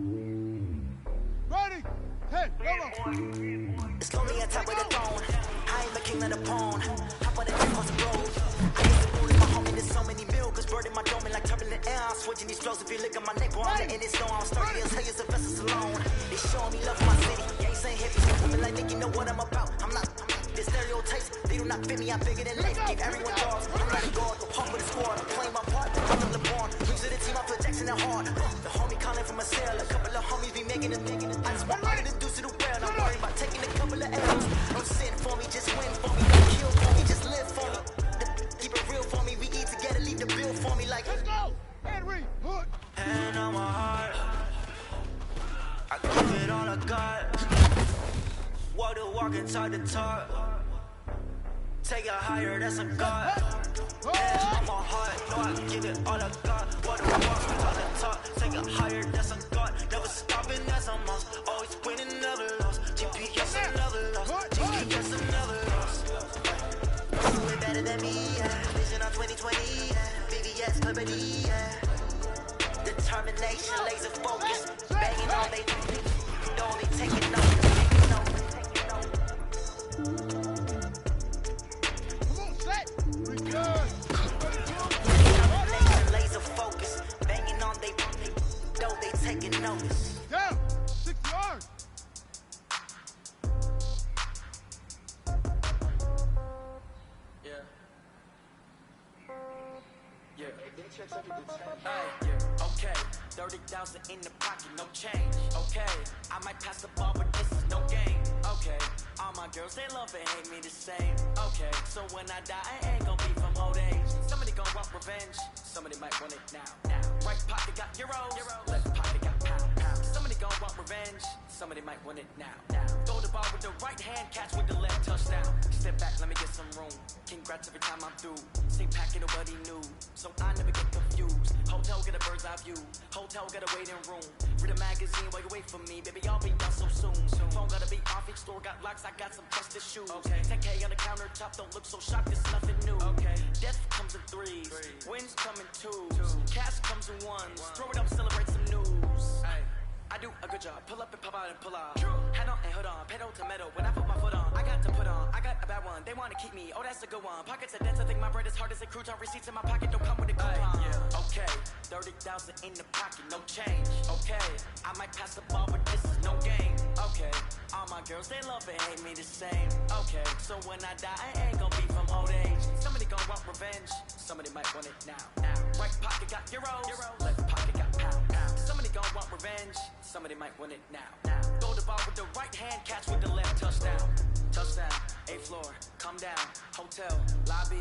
Ready? Hey, come on. It's lonely on top of the throne. I ain't the king of the pawn. Hop on the deck on the road. I used to bully my homie. There's so many milkers bird in my dome and like turbulent air. I'm switching these flows. If you look at my neck, boy, I'm letting it snow. I'm starting to tell you Sylvester's alone. They showing me love for my city. Gangs ain't hippies. I feel like they know what I'm about. I'm not. The stereotypes, they do not fit me. I'm bigger than life. Give everyone dogs. I'm not a guard. Go pump with the squad. I'm playing my part. I'm on LeBron. Rings of the team. I feel Jackson and hard. The homie calling from a cell. A couple of homies be making it. I just want to do to the well. I'm worried about taking a couple of L's. Don't sin for me, just win for me. Don't kill for me, just live for me. Keep it real for me. We eat together, leave the bill for me. Like, let's go. Henry, hood. Hand on my heart. I give it all I got. Walk the walk and talk the talk. Take it higher, that's a God. Hand on my heart. No, I give it all I got. Walk the walk and talk the talk. Take it higher, that's a God. Never stopping, that's a must. Always winning, never lost. GPS, I never lost. GPS, I never lost. You way better than me, yeah. Vision on 2020, yeah. VVS, liberty, yeah. Determination, laser focus. Banging all they don't they taking over. Come on, set. We good. Determination, laser focus. Banging on they don't they taking notice. Down. 6 yards. Yeah. Yeah. Yeah. Okay. 30,000 in the pocket, no change. Okay. I might pass the ball, but this is no game. Okay. All my girls, they love and hate me the same. Okay. So when I die, I ain't gonna be from old age. Somebody gonna want revenge. Somebody might want it now. Right pocket got euros. Left pocket got pound. Somebody gonna want revenge. Somebody might want it now. Throw the ball with the right hand, catch with the left, touchdown. Step back, let me get some room. Congrats every time I'm through. Same packet, nobody knew, so I never get confused. Hotel get a bird's eye view. Hotel get a waiting room. Read a magazine while you wait for me, baby. I'll be done so soon. Phone gotta be off. Each store got locks. I got some trusted shoes. Okay. 10K on the countertop. Don't look so shocked. It's nothing new. Okay. Death comes in threes. Wins come in twos. Cash comes in ones. Throw it up, celebrate some news. I do a good job. Pull up and pop out and pull off. Head on and hood on. Pedal to metal. When I put my foot on, I got to put on. I got a bad one. They want to keep me. Oh, that's a good one. Pockets are dense. I think my bread is hard as a crouton. Receipts in my pocket don't come with a coupon. Okay. 30,000 in the pocket. No change. Okay. I might pass the ball, but this is no game. Okay. All my girls, they love and hate me the same. Okay. So when I die, I ain't gonna be from old age. Somebody gonna want revenge. Somebody might want it now. Right pocket got euros. Left pocket got pound. Somebody gonna want revenge. Somebody might win it now. Throw the ball with the right hand, catch with the left, touchdown. Touchdown, 8th floor, come down, hotel, lobby.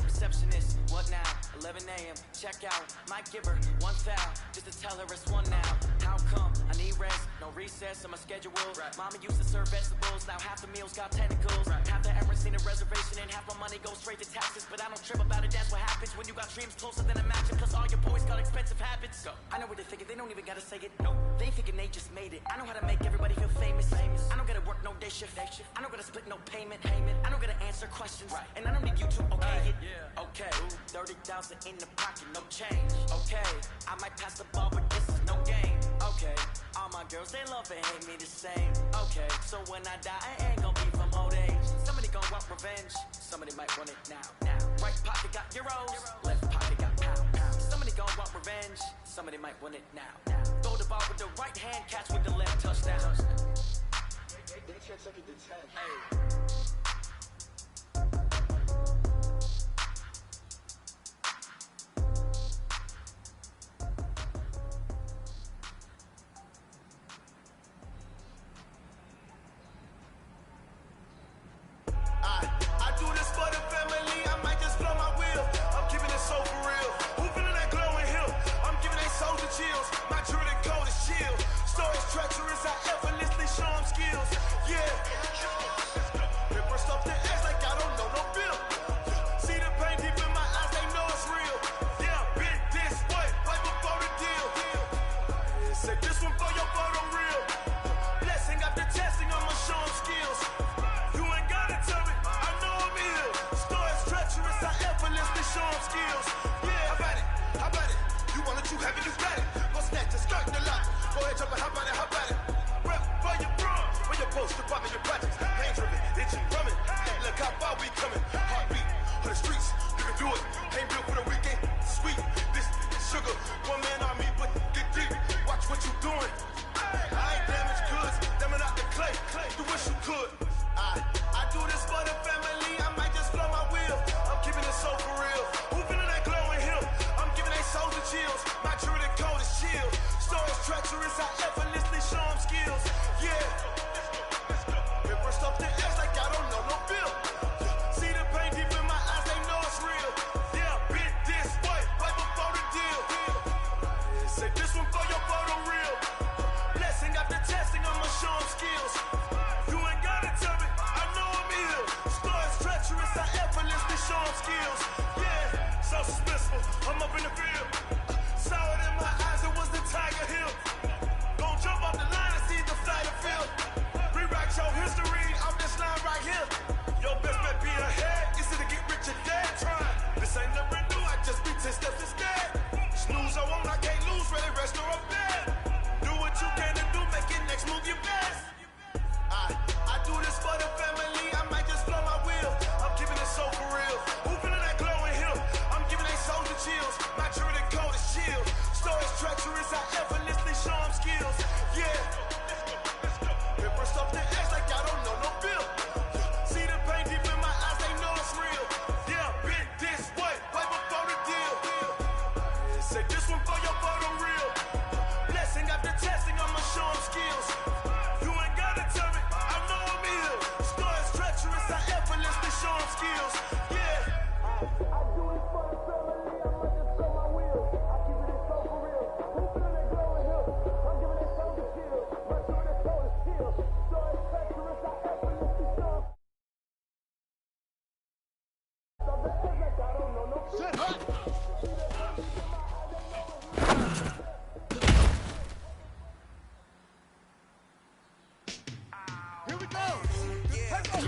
Receptionist, what now? 11 a.m., check out. Might give her one foul, just to tell her it's one now. How come? I need rest, no recess in my schedule. Mama used to serve vegetables, now half the meals got tentacles. Half the ever seen a reservation and half my money goes straight to taxes. But I don't trip about it, that's what happens when you got dreams closer than a mansion. Plus all your boys got expensive habits. I know what they're thinking, they don't even gotta say it. No, they ain't thinking they just made it. I know how to make everybody feel famous. I don't gotta work no day shift. I don't gotta split no payment. I don't gotta answer questions. And I don't need you to okay it. Okay, 30,000 in the pocket, no change. Okay, I might pass the ball, but this is no game. Okay, all my girls, they love and hate me the same. Okay, so when I die, I ain't gonna be from old age. Somebody gonna want revenge. Somebody might want it now. Right pocket got euros. Left pocket got pound. Somebody gonna want revenge. Somebody might want it now. Throw the ball with the right hand, catch with the left, touchdown. Hey. I do this for the family, I might just blow my wheel. I'm keeping it so for real. Who feeling that glowing hill? I'm giving they soldier chills. My jewelry code is chill. Stories treacherous, I effortlessly show them skills. Yeah. They burst off the edge like I don't know no bill. See the pain deep in my eyes, they know it's real. Yeah, been this way, right before the deal. Say this one for your photo real. Blessing after testing, I'ma show them skills. You ain't gotta tell me, I know I'm ill. Stories treacherous, I effortlessly show them skills. Yeah, how about it? You want it, you have it, you got it. Go snatch it, skirt the lot. Go ahead, jump it, hop on it, hop at it. Rep for your bra, when you're supposed to pop in your projects. Pain driven, itching, drumming. Look how far we coming. Heartbeat on the streets, you can do it. Ain't built for the weekend, sweet. This sugar, one man army, but get deep. Watch what you doing. I ain't damaged goods, damn out the clay. Do wish you could. I do this for the family. I might just blow my wheel. I'm keeping it so for real. Who feeling that glowing hill? I'm giving they souls the chills. My true the code is chill. Stories treacherous, I effortlessly show them skills. Yeah. Paper stuff the edge like I don't know no bill. See the pain deep in my eyes, they know it's real. Yeah, bit this way, right before the deal. Say this one for your photo real. Blessing after testing, I'ma show them skills. You ain't gotta tell me, I know I'm ill. Stories treacherous, I effortlessly show them skills. Yeah, so suspenseful, I'm up in the field. Saw it in my eyes, it was the Tiger Hill. Gon' jump off the line and see the flight of field. Rewrite your history off this line right here. Your best bet be ahead, easy to get rich or dead. Trying, this ain't never new, I just be 10 steps instead. Snooze I won't, I can't lose, ready, rest or up bed. Do what you can to do, make it next move your best. I do this for the family, I might just blow my wheel. I'm keeping it so for real. Who feeling that glowing hill? I'm giving they souls the chills. My true the code is chill. Stories treacherous, I effortlessly show them skills. Yeah. Paper stuff the edge like I don't know no bill. See the pain deep in my eyes, they know it's real. Yeah, been this way, way before the deal. Say this one for your photo real. Blessing after testing, I'ma show them skills. You ain't gotta tell me, I know I'm ill. Stories treacherous, I effortlessly show them skills. Yeah. I do it for the family, I might just blow my wheel. I keep it so for real. Who feeling that glowing hill? I'm giving it so to chill. My true the code is chill. Stories treacherous, I effortlessly show them. Set hot. Here we go. Take over.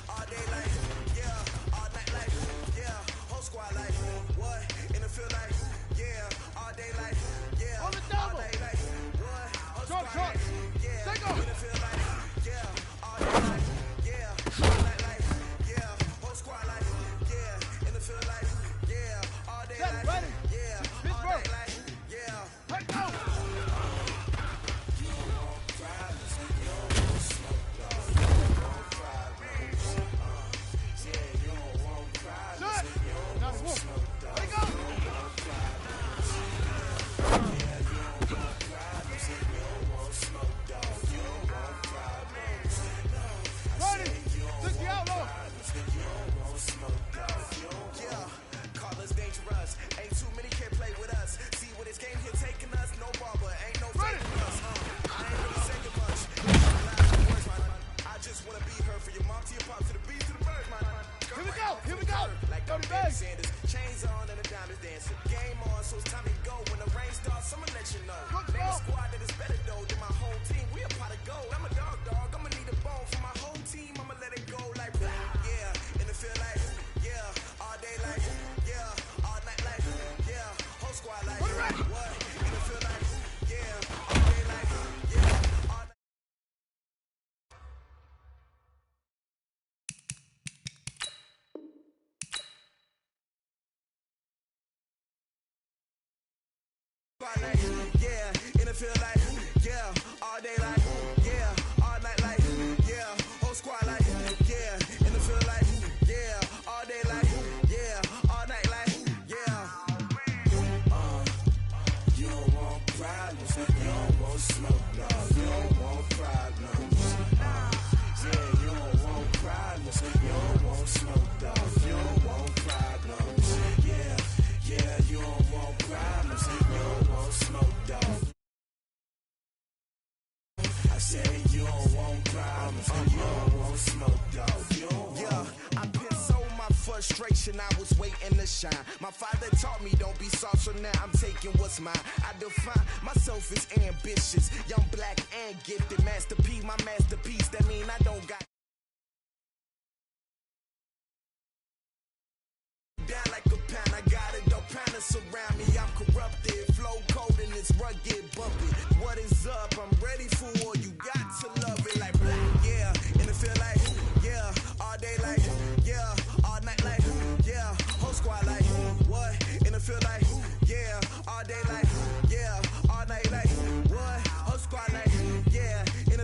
All day life, yeah, all night life, yeah, whole squad life, what, in the field life, yeah, all day life, yeah, On the all double. night life, what, whole Short, squad short. life, yeah, Take over. in the field life, yeah, all day life, yeah, all night life, yeah, whole squad life, yeah, in the field life, yeah, all day Set, life, ready. yeah, all Pittsburgh. night life, yeah. Let go. Set. Now the wolf. Let go. Ready. Took the outlaw. Yeah, call us dangerous. Ain't too many can play with us. See where this game here taking us. No barber, ain't no Ready. faking us. I ain't really saying much. Last words, man. I just wanna be her for your mom to your pop to the beat to the bird, man. Here we go. Here we go. Like Go I'm to Bernie bed. Sanders. Chains on and the diamonds dancing. Game on, so it's time to go. When the rain starts, I'ma let you know. Good Name a ball. squad that is better though than my whole team. We a pot of gold. I'm a dog. I'ma need a bone for my whole team. I'ma let it go like yeah. In the field life, yeah. All day life, yeah. All night life, yeah. Whole squad life, We're ready. what? In the field life, yeah. All day life, yeah. All night. Yeah, in the field life, yeah, all day life, yeah, all night life, yeah, whole squad life, yeah, in the field life, yeah, all day life, yeah, all night life, yeah. You don't want problems, you don't want smoke, no, you don't want problems. Yeah, you don't want problems, you don't want smoke, no, you don't want problems. Yeah, you don't want problems, you don't want smoke, dog. I said you don't want problems, you don't want smoke, dog. You don't want. Yeah, I pissed so my frustration, I was waiting to shine. My father taught me don't be soft, so now I'm taking what's mine. I define myself as ambitious, young, black, and gifted. Master P, my masterpiece. That mean I don't got down like a pound. I got a dope pound to surround me. I'm corrupted, flow cold.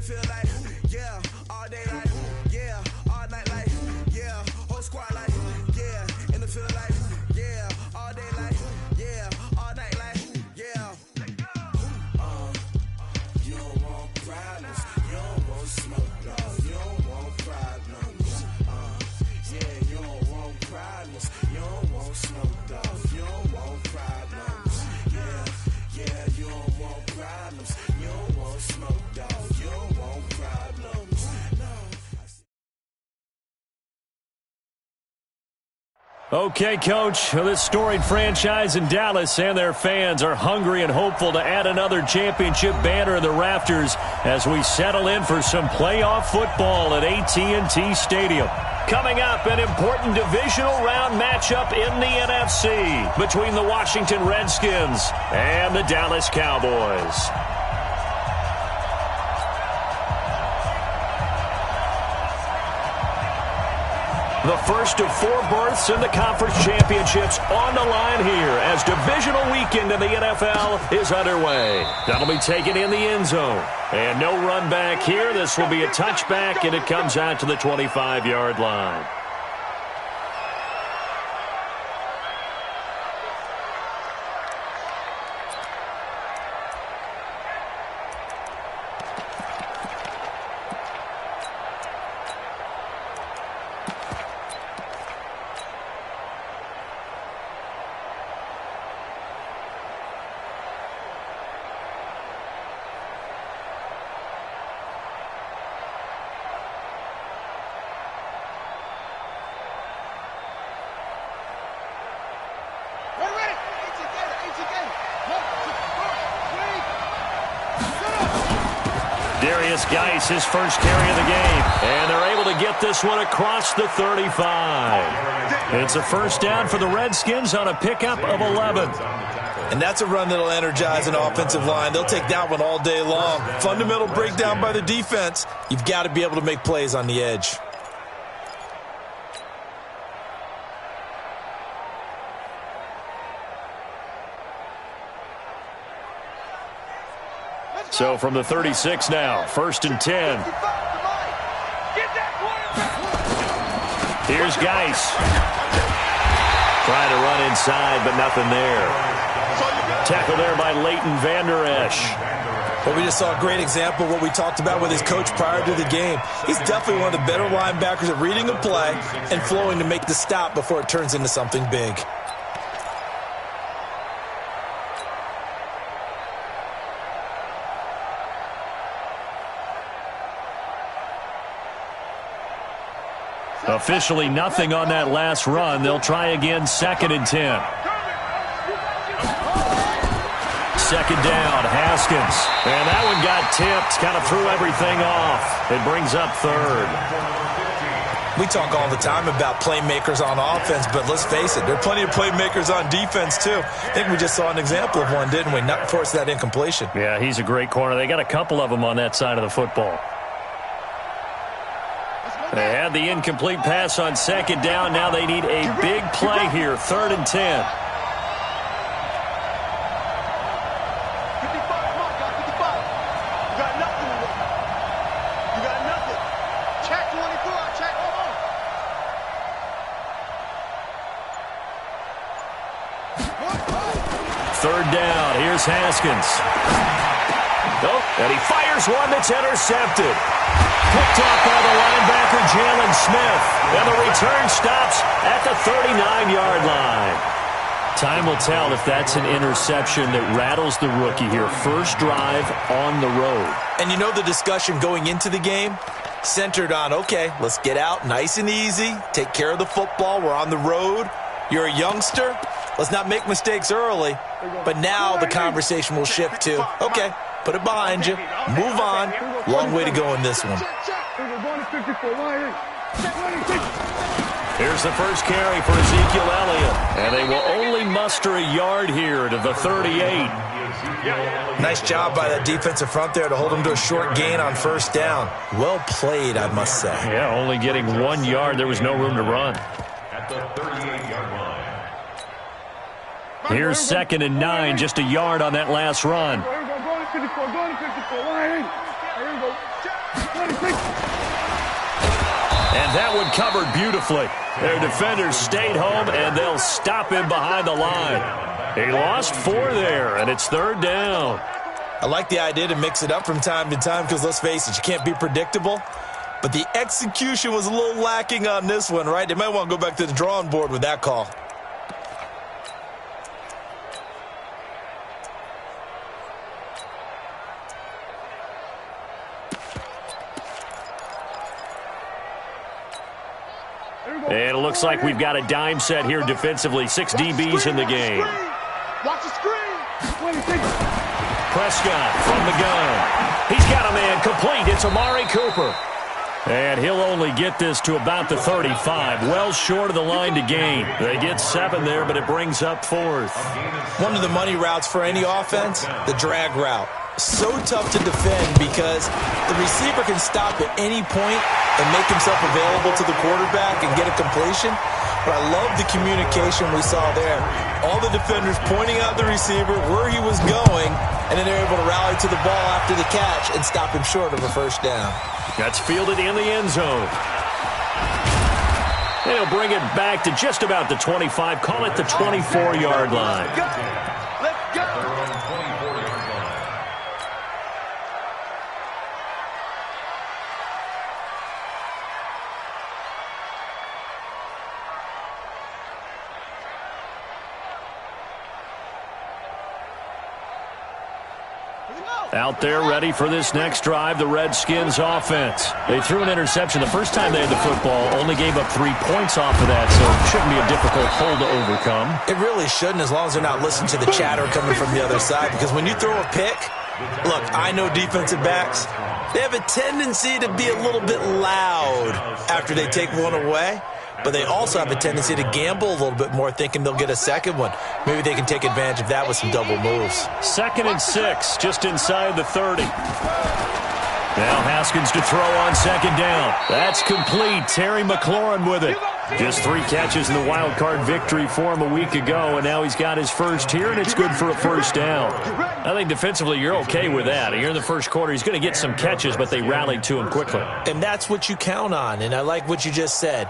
field like, yeah, all day like, yeah, all night like, yeah, whole squad like, yeah, in the field like, yeah, all day like, yeah, all night like, yeah. You don't want problems, you don't want smoke, no, you don't want problems. Yeah, you don't want problems, you don't want smoke, dog, you don't want problems. Yeah, you don't want problems, you don't want smoke, dog, you don't want problems. No. Okay, Coach, this storied franchise in Dallas and their fans are hungry and hopeful to add another championship banner in the rafters as we settle in for some playoff football at AT&T Stadium. Coming up, an important divisional round matchup in the NFC between the Washington Redskins and the Dallas Cowboys. The first of 4 berths in the conference championships on the line here as divisional weekend in the NFL is underway. That'll be taken in the end zone. And no run back here. This will be a touchback, and it comes out to the 25-yard line. Geis, his first carry of the game, and they're able to get this one across the 35. It's a first down for the Redskins on a pickup of 11. And that's a run that'll energize an offensive line. They'll take that one all day long. Fundamental breakdown by the defense. You've got to be able to make plays on the edge. So from the 36 now, 1st and 10. Here's Geis. Trying to run inside, but nothing there. Tackle there by Leighton Vander Esch. Well, we just saw a great example of what we talked about with his coach prior to the game. He's definitely one of the better linebackers at reading a play and flowing to make the stop before it turns into something big. Officially nothing on that last run. They'll try again, 2nd and 10. 2nd down, Haskins. And that one got tipped, kind of threw everything off. It brings up 3rd. We talk all the time about playmakers on offense, but let's face it, there are plenty of playmakers on defense too. I think we just saw an example of one, didn't we? Not force that incompletion. Yeah, he's a great corner. They got a couple of them on that side of the football. They had the incomplete pass on 2nd down. Now they need a big play here, 3rd and 10. Third down. Here's Haskins. Oh, and he fires one that's intercepted. Picked off by the linebacker, Jalen Smith. And the return stops at the 39-yard line. Time will tell if that's an interception that rattles the rookie here. First drive on the road. And you know the discussion going into the game? Centered on, okay, let's get out nice and easy. Take care of the football. We're on the road. You're a youngster. Let's not make mistakes early. But now the conversation will shift to, okay, put it behind you. Move on. Long way to go in this one. Here's the first carry for Ezekiel Elliott. And they will only muster a yard here to the 38. Nice job by that defensive front there to hold them to a short gain on first down. Well played, I must say. Yeah, only getting 1 yard. There was no room to run. At the 38-yard line. Here's 2nd and 9, just a yard on that last run. And that one covered beautifully. Their defenders stayed home, and they'll stop him behind the line. He lost 4 there, and it's 3rd down. I like the idea to mix it up from time to time because, let's face it, you can't be predictable. But the execution was a little lacking on this one, right? They might want to go back to the drawing board with that call. And it looks like we've got a dime set here defensively. 6 DBs in the game. Watch the screen. Prescott from the gun. He's got a man complete. It's Amari Cooper. And he'll only get this to about the 35. Well short of the line to gain. They get 7 there, but it brings up 4th. One of the money routes for any offense, the drag route. So tough to defend because the receiver can stop at any point and make himself available to the quarterback and get a completion. But I love the communication we saw there. All the defenders pointing out the receiver, where he was going, and then they're able to rally to the ball after the catch and stop him short of a 1st down. That's fielded in the end zone. And he'll bring it back to just about the 25. Call it the 24-yard line. Let's go. Out there ready for this next drive, the Redskins offense. They threw an interception the first time they had the football, only gave up 3 points off of that, so it shouldn't be a difficult hole to overcome. It really shouldn't, as long as they're not listening to the chatter coming from the other side, because when you throw a pick, look, I know defensive backs, they have a tendency to be a little bit loud after they take one away. But they also have a tendency to gamble a little bit more, thinking they'll get a second one. Maybe they can take advantage of that with some double moves. 2nd and 6, just inside the 30. Now Haskins to throw on 2nd down. That's complete. Terry McLaurin with it. Just 3 catches in the wild card victory for him a week ago, and now he's got his first here, and it's good for a 1st down. I think defensively you're okay with that. Here in the first quarter, he's going to get some catches, but they rallied to him quickly. And that's what you count on, and I like what you just said.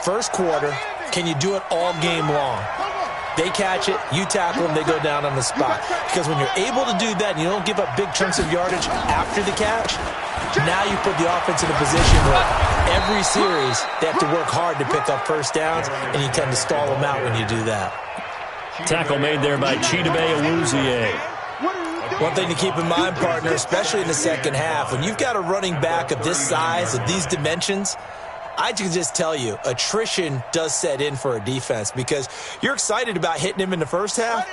First quarter, can you do it all game long? They catch it, you tackle them, they go down on the spot. Because when you're able to do that and you don't give up big chunks of yardage after the catch, now you put the offense in a position where every series they have to work hard to pick up 1st downs, and you tend to stall them out when you do that. Tackle made there by Chidobe Awuzie. One thing to keep in mind, partner, especially in the second half, when you've got a running back of this size, of these dimensions, I can just tell you, attrition does set in for a defense because you're excited about hitting him in the first half.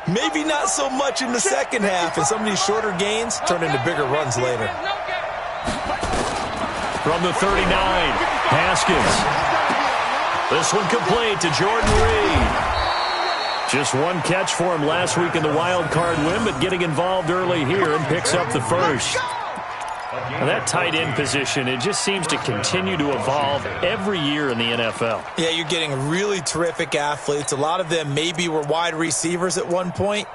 Maybe not so much in the second half, and some of these shorter gains turn into bigger runs later. From the 39, Haskins. This one complete to Jordan Reed. Just 1 catch for him last week in the wild card win, but getting involved early here and picks up the 1st. Now that tight end position, it just seems to continue to evolve every year in the NFL. Yeah, you're getting really terrific athletes. A lot of them maybe were wide receivers at one point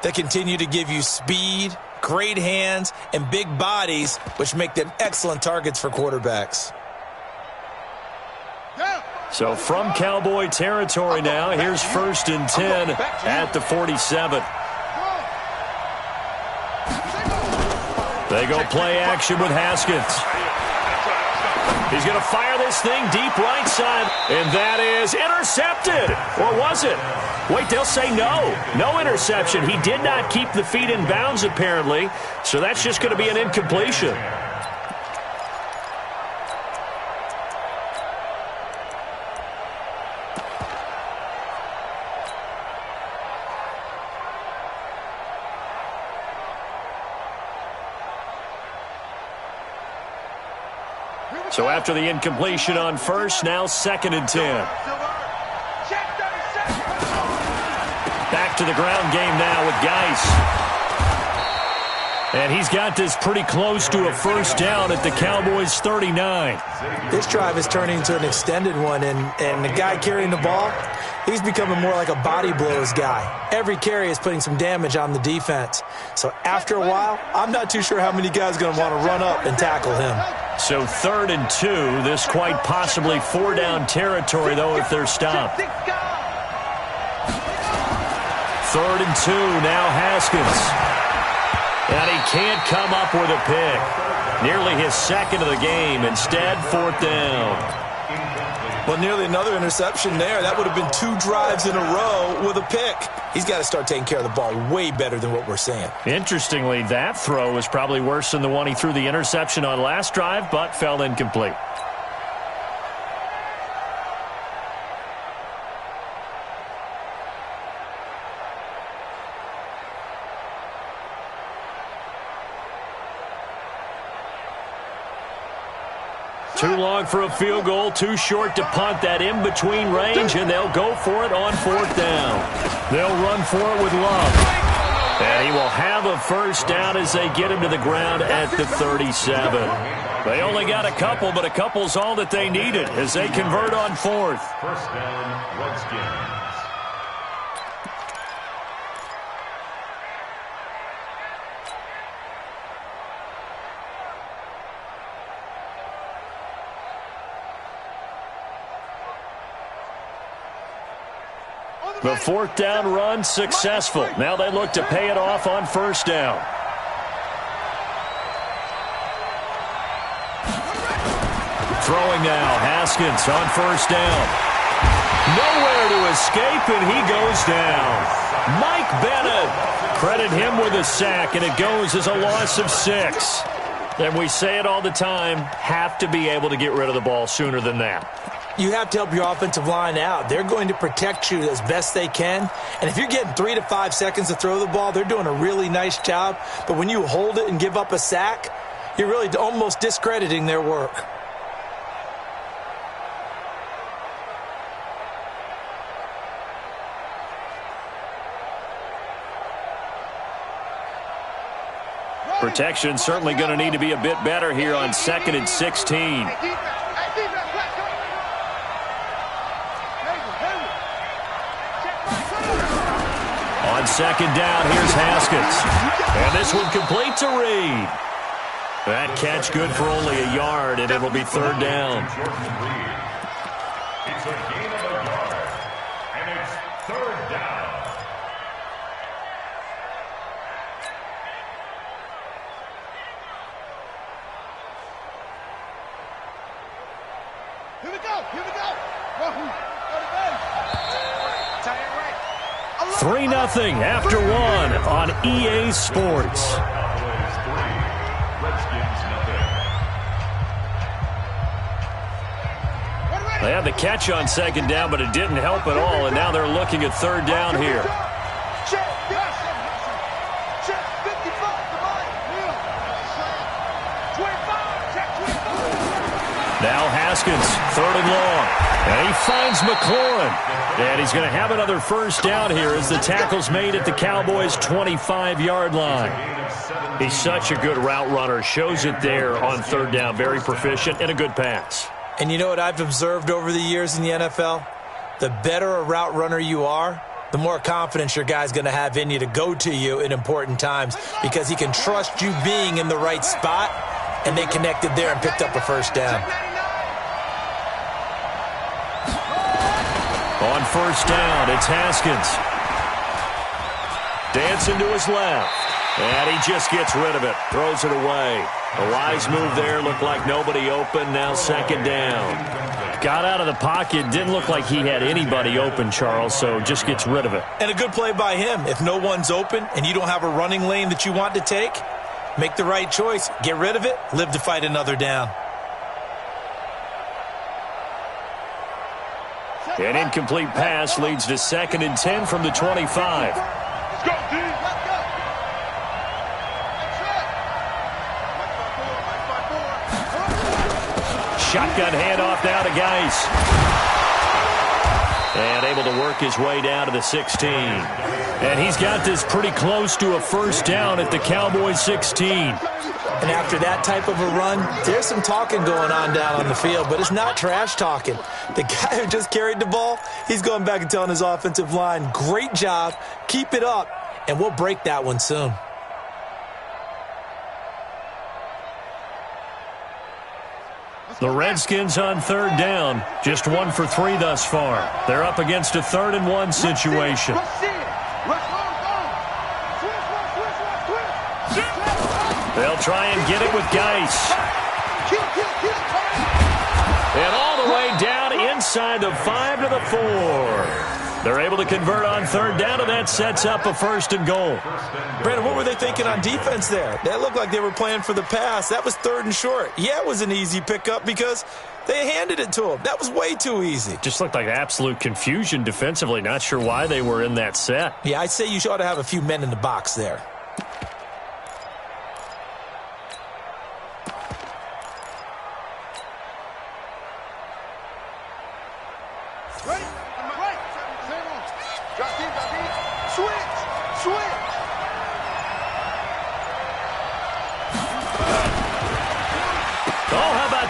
that continue to give you speed, great hands, and big bodies, which make them excellent targets for quarterbacks. So from Cowboy territory now, here's 1st and 10 at the 47. They go play action with Haskins. He's going to fire this thing deep right side, and that is intercepted. Or was it? Wait, they'll say no. No interception. He did not keep the feet in bounds, apparently, so that's just going to be an incompletion. So after the incompletion on 1st, now 2nd and 10. Back to the ground game now with Geis. And he's got this pretty close to a 1st down at the Cowboys' 39. This drive is turning into an extended one, and the guy carrying the ball, He's becoming more like a body blows guy. Every carry is putting some damage on the defense. So after a while, I'm not too sure how many guys are going to want to run up and tackle him. So 3rd and 2. This quite possibly 4-down territory, though, if they're stopped. 3rd and 2. Now Haskins. And he can't come up with a pick. Nearly his 2nd of the game. Instead, 4th down. Well, nearly another interception there. That would have been 2 drives in a row with a pick. He's got to start taking care of the ball way better than what we're seeing. Interestingly, that throw was probably worse than the one he threw the interception on last drive, but fell incomplete. Too long for a field goal, too short to punt. That in-between range, and they'll go for it on 4th down. They'll run for it with Love. And he will have a 1st down as they get him to the ground at the 37. They only got a couple, but a couple's all that they needed as they convert on 4th. 1st down, Redskins. The 4th down run successful. Now they look to pay it off on 1st down. Throwing now, Haskins on 1st down. Nowhere to escape, and he goes down. Mike Bennett, credit him with a sack, and it goes as a loss of 6. And we say it all the time, have to be able to get rid of the ball sooner than that. You have to help your offensive line out. They're going to protect you as best they can. And if you're getting 3 to 5 seconds to throw the ball, they're doing a really nice job. But when you hold it and give up a sack, you're really almost discrediting their work. Protection certainly going to need to be a bit better here on 2nd and 16. On 2nd down, here's Haskins. And this one complete to Reed. That catch good for only a yard, and it'll be 3rd down. It's a gain of a yard, and it's 3rd down. Here we go. Here we go. Wahoo. Go to base. 3-0 after 1 on EA Sports. Cowboys 3, Redskins 0. They had the catch on 2nd down, but it didn't help at all, and now they're looking at 3rd down here. Check. Check 55. Come on. 25. Check 25. Now Haskins, 3rd and long. And he finds McLaurin. And he's going to have another 1st down here as the tackle's made at the Cowboys' 25-yard line. He's such a good route runner. Shows it there on 3rd down. Very proficient and a good pass. And you know what I've observed over the years in the NFL? The better a route runner you are, the more confidence your guy's going to have in you to go to you in important times because he can trust you being in the right spot, and they connected there and picked up a 1st down. On 1st down, it's Haskins. Dancing to his left. And he just gets rid of it. Throws it away. A wise move there. Looked like nobody open. Now 2nd down. Got out of the pocket. Didn't look like he had anybody open, Charles, so just gets rid of it. And a good play by him. If no one's open and you don't have a running lane that you want to take, make the right choice. Get rid of it. Live to fight another down. An incomplete pass leads to 2nd and 10 from the 25. Let's go, dude. Let's go. Shotgun handoff now to Geis. And able to work his way down to the 16. And he's got this pretty close to a 1st down at the Cowboys' 16. And after that type of a run, there's some talking going on down on the field, but it's not trash talking. The guy who just carried the ball, he's going back and telling his offensive line, great job, keep it up, and we'll break that one soon. The Redskins on third down, just 1 for 3 thus far. They're up against a 3rd and 1 situation. They'll try and get it with Geis. And all the way down inside the 5 to the 4. They're able to convert on third down, and that sets up a 1st and goal. Brandon, what were they thinking on defense there? That looked like they were playing for the pass. That was 3rd and short. Yeah, it was an easy pickup because they handed it to him. That was way too easy. Just looked like absolute confusion defensively. Not sure why they were in that set. Yeah, I'd say you ought to have a few men in the box there.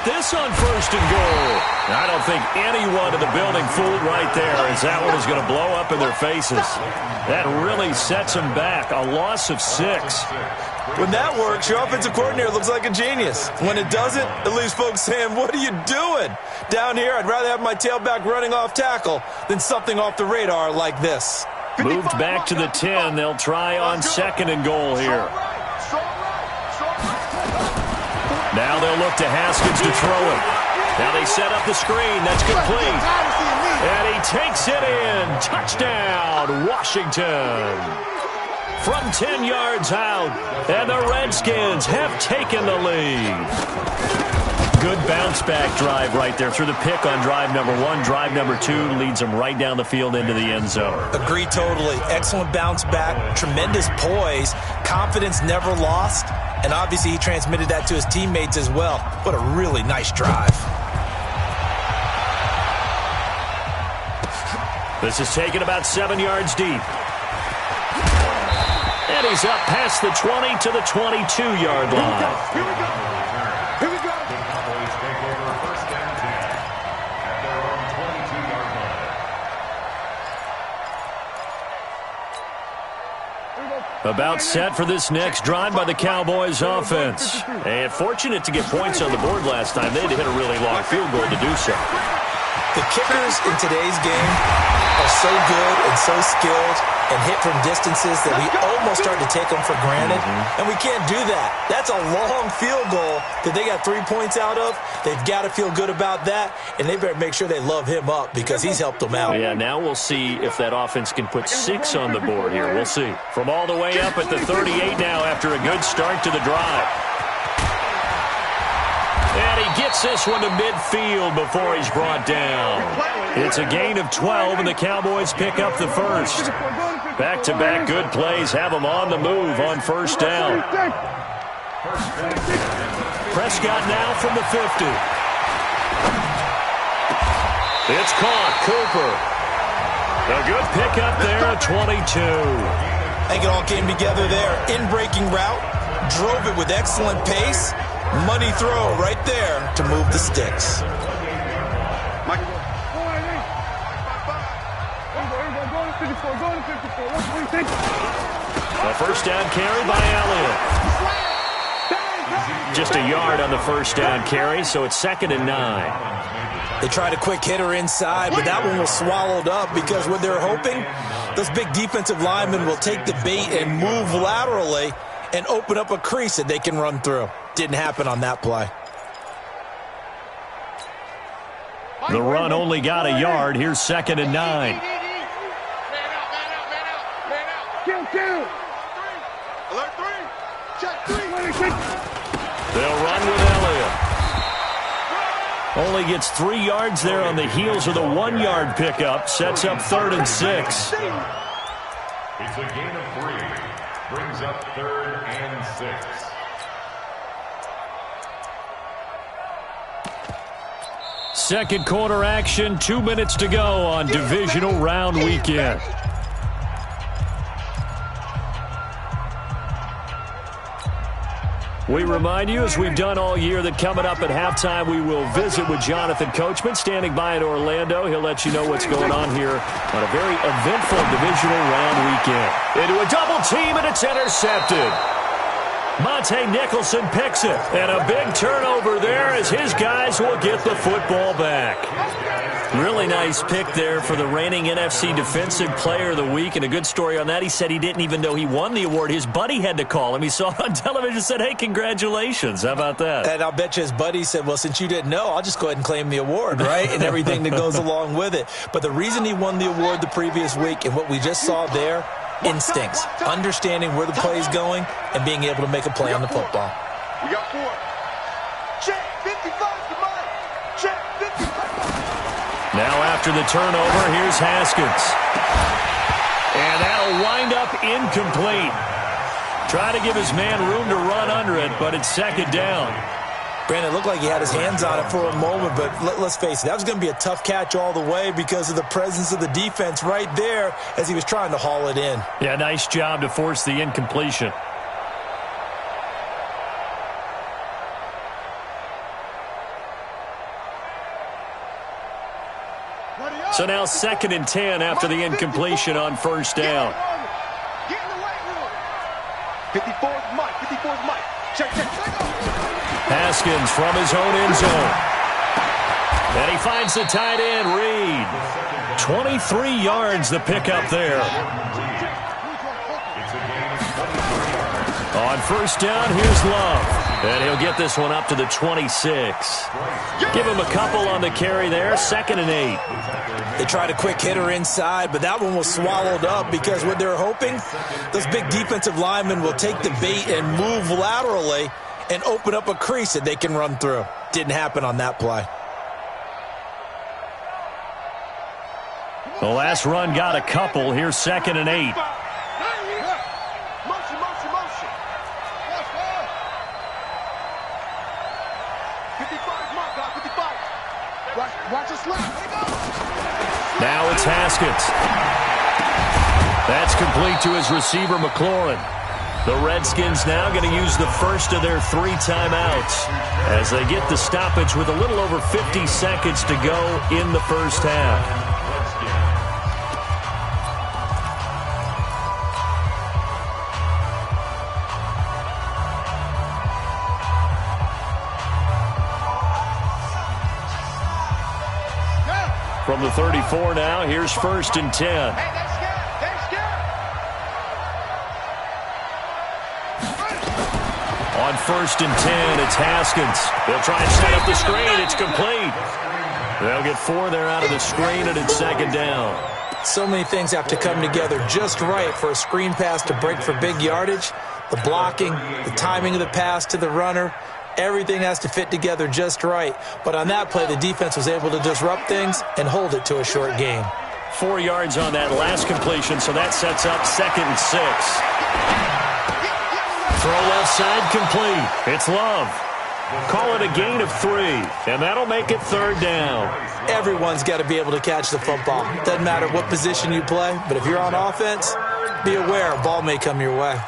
This on 1st and goal. I don't think anyone in the building fooled right there, as that one is going to blow up in their faces. That really sets them back. A loss of 6. When that works, your offensive coordinator looks like a genius. When it doesn't, it leaves folks saying, what are you doing? Down here, I'd rather have my tailback running off tackle than something off the radar like this. Moved back to the 10. They'll try on 2nd and goal here. Now they'll look to Haskins to throw it. Now they set up the screen. That's complete. And he takes it in. Touchdown, Washington. From 10 yards out. And the Redskins have taken the lead. Good bounce-back drive right there through the pick on drive number 1. Drive number 2 leads them right down the field into the end zone. Agree totally. Excellent bounce-back. Tremendous poise. Confidence never lost. And obviously he transmitted that to his teammates as well. What a really nice drive. This is taken about 7 yards deep. And he's up past the 20 to the 22-yard line. Here we go. The Cowboys take over 1st and 10 at their own 22-yard line. About set for this next drive by the Cowboys offense. And fortunate to get points on the board last time. They had to hit a really long field goal to do so. The kickers in today's game are so good and so skilled and hit from distances that we almost start to take them for granted. And we can't do that. That's a long field goal that they got 3 points out of. They've got to feel good about that, and they better make sure they love him up because he's helped them out. Yeah, now we'll see if that offense can put 6 on the board here. We'll see. From all the way up at the 38 now after a good start to the drive. And he gets this one to midfield before he's brought down. It's a gain of 12, and the Cowboys pick up the first. Back-to-back good plays have them on the move on 1st down. Prescott now from the 50. It's caught. Cooper. A good pickup there at 22. I think it all came together there. In-breaking route. Drove it with excellent pace. Money throw right there to move the sticks. A 1st down carry by Elliott. Just a yard on the 1st down carry, so it's 2nd and 9. They tried a quick hitter inside, but that one was swallowed up because what they're hoping, those big defensive linemen will take the bait and move laterally and open up a crease that they can run through. Didn't happen on that play. The run only got a yard. Here's 2nd and 9. They'll run with Elliott. Only gets 3 yards there on the heels of the 1-yard pickup. Sets up 3rd and 6. It's a gain of 3. Brings up 3rd and 6. Second quarter action, 2 minutes to go on divisional round weekend. We remind you, as we've done all year, that coming up at halftime, we will visit with Jonathan Coachman, standing by in Orlando. He'll let you know what's going on here on a very eventful divisional round weekend. Into a double team, and it's intercepted. Monte Nicholson picks it, and a big turnover there as his guys will get the football back. Really nice pick there for the reigning NFC Defensive Player of the Week, and a good story on that. He said he didn't even know he won the award. His buddy had to call him. He saw it on television and said, hey, congratulations. How about that? And I'll bet you his buddy said, well, since you didn't know, I'll just go ahead and claim the award, right? And everything that goes along with it. But the reason he won the award the previous week and what we just saw there, instincts, understanding where the play is going and being able to make a play on the football. We got 4. Check 55 to mine. Check 55. Now after the turnover, here's Haskins. And that'll wind up incomplete. Try to give his man room to run under it, but it's second down. Brandon, it looked like he had his hands on it for a moment, but let's face it, that was going to be a tough catch all the way because of the presence of the defense right there as he was trying to haul it in. Yeah, nice job to force the incompletion. So now 2nd and 10 after the incompletion on first down. Get in the weight room. 54's Mike. 54's Mike. Check. Haskins from his own end zone. And he finds the tight end, Reed. 23 yards the pickup there. On first down, here's Love. And he'll get this one up to the 26. Give him a couple on the carry there. 2nd and 8. They tried a quick hitter inside, but that one was swallowed up because what they're hoping, those big defensive linemen will take the bait and move laterally and open up a crease that they can run through. Didn't happen on that play. The last run got a couple. Here's 2nd and 8. Motion. 55's Mike, 55. Watch us slap. Now it's Haskins. That's complete to his receiver, McLaurin. The Redskins now going to use the first of their 3 timeouts as they get the stoppage with a little over 50 seconds to go in the first half. From the 34 now, here's 1st and 10. Hey, that's good. On 1st and 10, it's Haskins. They'll try and set up the screen. It's complete. They'll get 4 there out of the screen, and it's 2nd down. So many things have to come together just right for a screen pass to break for big yardage. The blocking, the timing of the pass to the runner, everything has to fit together just right. But on that play, the defense was able to disrupt things and hold it to a short game. 4 yards on that last completion, so that sets up 2nd and 6. Throw left side complete. It's Love. Call it a gain of 3, and that'll make it 3rd down. Everyone's got to be able to catch the football. Doesn't matter what position you play, but if you're on offense, be aware a ball may come your way.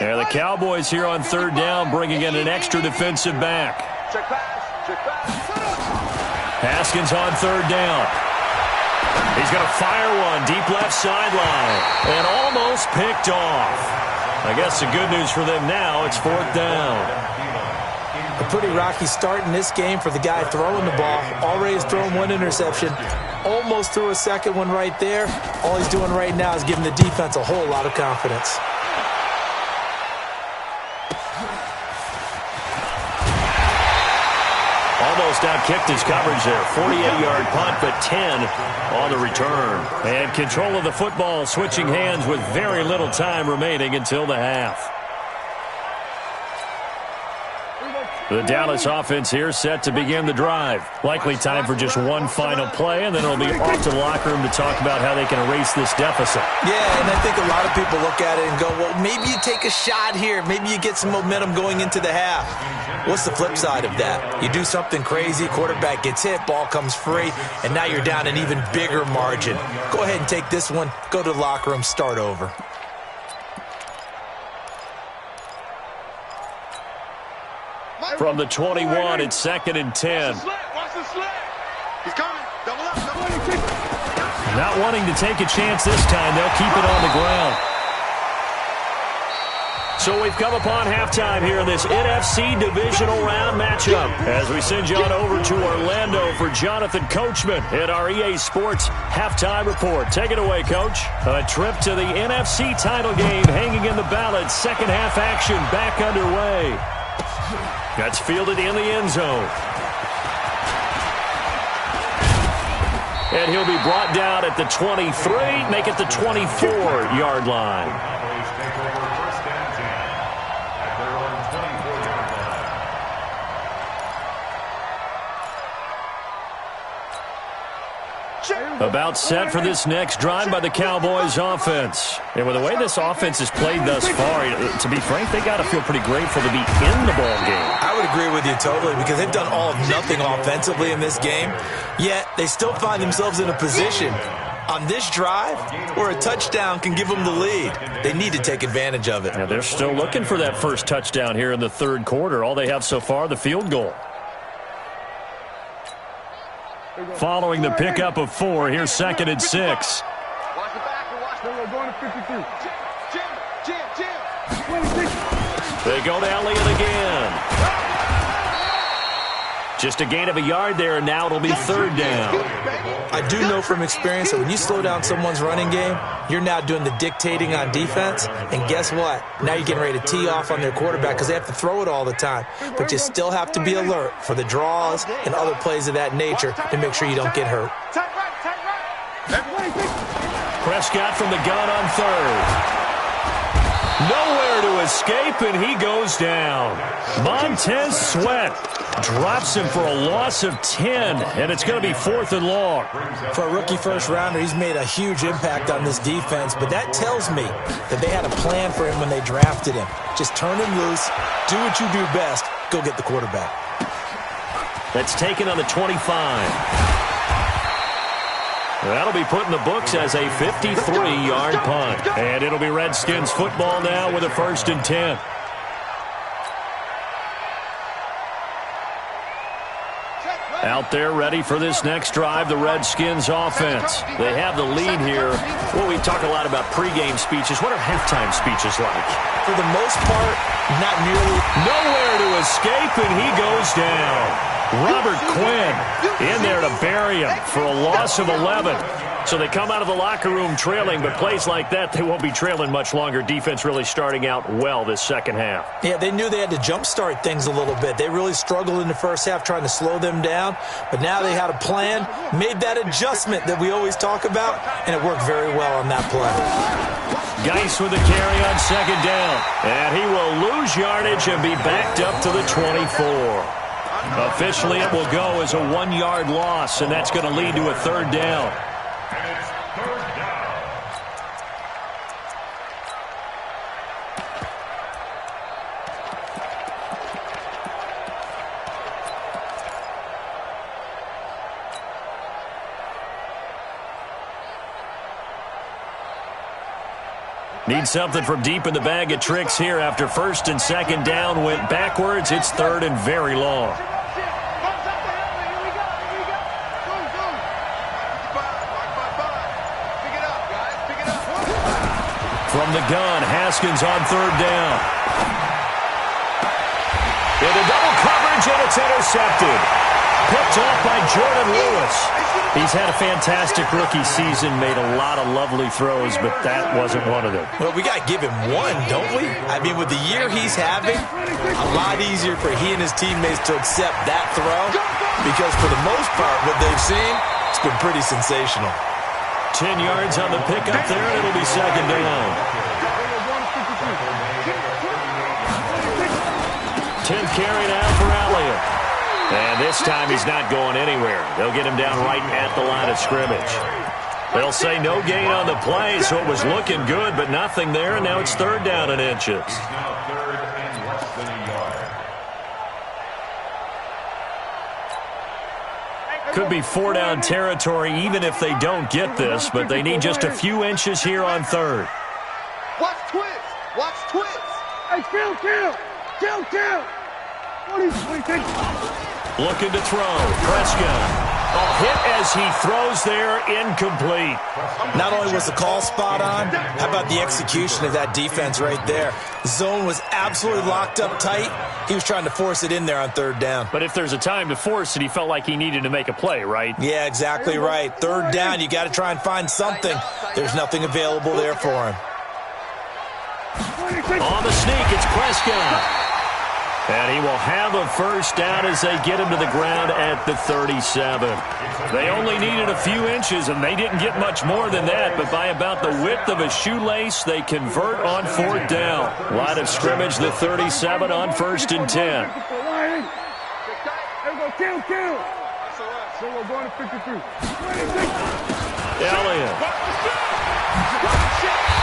And the Cowboys here on 3rd down, bringing in an extra defensive back. Check pass. Haskins on 3rd down. He's going to fire one deep left sideline and almost picked off. I guess the good news for them now, it's 4th down. A pretty rocky start in this game for the guy throwing the ball. Already has thrown 1 interception. Almost threw a 2nd one right there. All he's doing right now is giving the defense a whole lot of confidence. Almost outkicked his coverage there. 48-yard punt, but 10 on the return. And control of the football switching hands with very little time remaining until the half. The Dallas offense here set to begin the drive. Likely time for just one final play, and then it'll be off to the locker room to talk about how they can erase this deficit. Yeah, and I think a lot of people look at it and go, well, maybe you take a shot here. Maybe you get some momentum going into the half. What's the flip side of that? You do something crazy, quarterback gets hit, ball comes free, and now you're down an even bigger margin. Go ahead and take this one, go to the locker room, start over. From the 21, it's 2nd and 10. Watch the sled. He's coming. Double up. Not wanting to take a chance this time, they'll keep it on the ground. So we've come upon halftime here in this NFC Divisional Round matchup as we send you on over to Orlando for Jonathan Coachman at our EA Sports Halftime Report. Take it away, Coach. A trip to the NFC title game hanging in the balance. Second half action back underway. That's fielded in the end zone. And he'll be brought down at the 23, make it the 24-yard line. Cowboys take over 1st and 10 at their own 24-yard line. About set for this next drive by the Cowboys offense. And with the way this offense has played thus far, to be frank, they got to feel pretty grateful to be in the ball game. I would agree with you totally because they've done all of nothing offensively in this game, yet they still find themselves in a position on this drive where a touchdown can give them the lead. They need to take advantage of it. Now they're still looking for that first touchdown here in the third quarter. All they have so far, the field goal. Following the pickup of 4, here's 2nd and 6. Watch the back and watch the going to 52. Jim. They go to Elliott again. Just a gain of a yard there, and now it'll be 3rd down. I do know from experience that when you slow down someone's running game, you're now doing the dictating on defense, and guess what? Now you're getting ready to tee off on their quarterback because they have to throw it all the time. But you still have to be alert for the draws and other plays of that nature to make sure you don't get hurt. Prescott from the gun on 3rd. Nowhere to escape, and he goes down. Montez Sweat drops him for a loss of 10, and it's going to be 4th and long. For a rookie first-rounder, he's made a huge impact on this defense, but that tells me that they had a plan for him when they drafted him. Just turn him loose, do what you do best, go get the quarterback. That's taken on the 25. That'll be put in the books as a 53-yard punt. And it'll be Redskins football now with a 1st and 10. Out there ready for this next drive, the Redskins offense. They have the lead here. Well, we talk a lot about pregame speeches. What are halftime speeches like? For the most part, not nearly. Nowhere to escape, and he goes down. Robert Quinn in there to bury him for a loss of 11. So they come out of the locker room trailing, but plays like that, they won't be trailing much longer. Defense really starting out well this second half. Yeah, they knew they had to jumpstart things a little bit. They really struggled in the first half trying to slow them down, but now they had a plan, made that adjustment that we always talk about, and it worked very well on that play. Geis with the carry on 2nd down, and he will lose yardage and be backed up to the 24. Officially, it will go as a 1-yard loss, and that's going to lead to a 3rd down. And it's 3rd down. Need something from deep in the bag of tricks here after 1st and 2nd down went backwards. It's 3rd and very long. From the gun, Haskins on 3rd down. Into double coverage, and it's intercepted. Picked off by Jordan Lewis. He's had a fantastic rookie season, made a lot of lovely throws, but that wasn't one of them. Well, we got to give him one, don't we? I mean, with the year he's having, a lot easier for he and his teammates to accept that throw because for the most part, what they've seen, it's been pretty sensational. 10 yards on the pickup there, and it'll be 2nd down. 10th carry now for Elliott. And this time he's not going anywhere. They'll get him down right at the line of scrimmage. They'll say no gain on the play, so it was looking good, but nothing there, and now it's 3rd down and inches. He's now 3rd and less than a yard. Could be 4-down territory even if they don't get this, but they need just a few inches here on 3rd. Watch twist. Watch twist. Hey, kill. What do you think? Looking to throw. Prescott. Hit as he throws there, incomplete. Not only was the call spot on, how about the execution of that defense right there? The zone was absolutely locked up tight. He was trying to force it in there on 3rd down. But if there's a time to force it, he felt like he needed to make a play, right? Yeah, exactly right. 3rd down, you got to try and find something. There's nothing available there for him. On the sneak, it's Prescott. And he will have a 1st down as they get him to the ground at the 37. They only needed a few inches, and they didn't get much more than that, but by about the width of a shoelace, they convert on 4th down. Line of scrimmage, the 37 on 1st and 10. Kill. So we're going to 53. Elliott.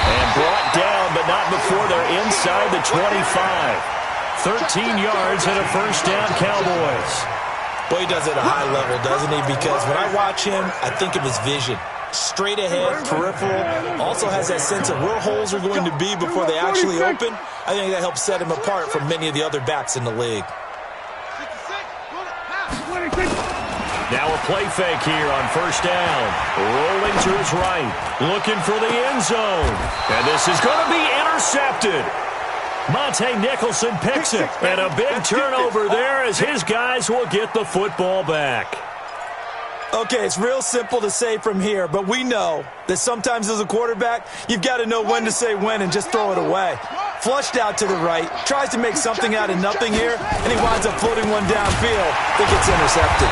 And brought down, but not before they're inside the 25. 13 yards and a 1st down, Cowboys. Boy, he does it at a high level, doesn't he? Because when I watch him, I think of his vision. Straight ahead, peripheral. Also has that sense of where holes are going to be before they actually open. I think that helps set him apart from many of the other backs in the league. Now a play fake here on 1st down. Rolling to his right. Looking for the end zone. And this is going to be intercepted. Monte Nicholson picks it, and a big turnover there as his guys will get the football back. Okay, it's real simple to say from here, but we know that sometimes as a quarterback, you've got to know when to say when and just throw it away. Flushed out to the right, tries to make something out of nothing here, and he winds up floating one downfield that gets intercepted.